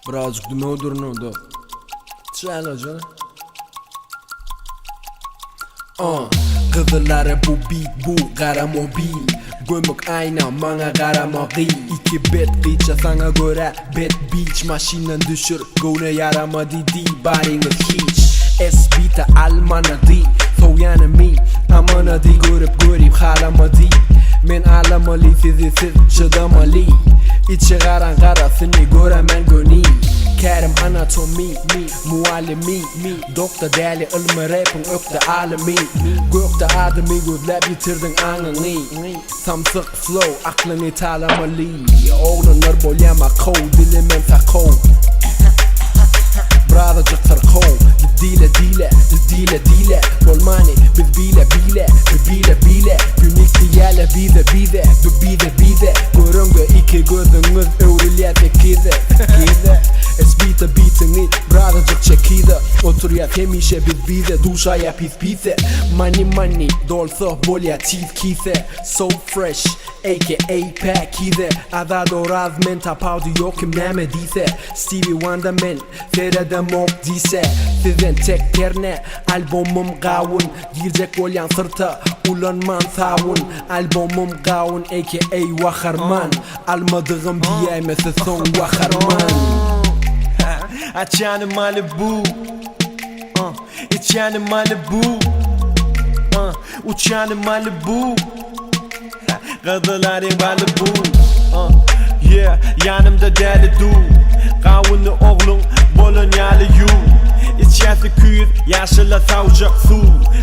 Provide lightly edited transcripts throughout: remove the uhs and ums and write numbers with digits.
Birazcık düme öldürünüyordu. Çayla canım. Kızılları bu beat bu kara mobil. Gömük ayna bana karama giy. İki bet gıyça sana göre bet beach. Maşinen düşür gune yaramadı değil bariniz hiç. S-Bita almana değil soğyanı mi. Amana değil görüp halama değil. Men alamalı sizi siz çıdamalı. İçi karasını göremen gönül. Kerim anatomi, muallimi Doktor değerli ilmi rapin ökte alemi Gökte ademi gözlep yitirdin anını Samsık flow aklını talamalı Oğlanlar bolyama kov dilimin sakov Birazcık sarkov Dile Bolmani biz bile Günik diyele bize Görüngü iki gözünüz övrüliyete kize S-Bita beatini birazcık çekide Otur ya hemişe bize duşa ya pise Money dolsa bolya teeth kise So fresh aka pack kise Adado razmen tapavdu yokum nemediyse Stevie Wonder men serede mok diyse Sizin tek terne albumum gavun Girecek olyan sırta ulanman savun Albumum gavun aka vakarman Almadığım diyemesi son vakarman Açanı Malibu İçanı Malibu Uçanı Malibu Kızıların Malibu Yeah, yanımda deli du Kavunu oğlum Bolonyalı yu İçerisi küyür yaşıla savcak su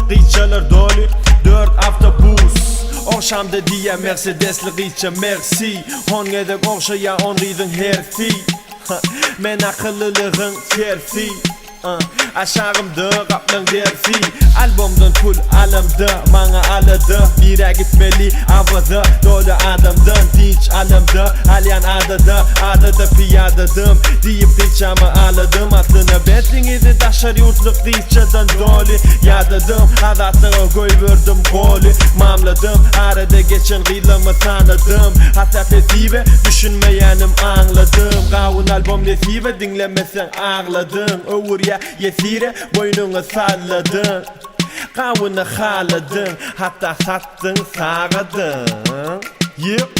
Gıyçalar dolu 4 avtobus Okşamda diye Mercedesli gıyça merci Hon edek okşaya on ridin herfi Men akıllılığın terfi Aşağımda kaplan dersi Albomdan pul alamda Bana aladı Bire gitmeli avada Dolu adamdan dinç alamda Alyan adada piyadadım Deyip dinçamı aladım Aslına betlinizi taşar yurtluk dinçadan dolu Yadadım Adatlığa koy verdim golü Mamladım Arada geçen gıylımı tanıdım Hatta fesive düşünmeyenim anladım Kavun albom nesive dinlemesen ağladın Öğür ya yesire boynunu salladın Kavunu haladın Hatta sattın sağadın Yep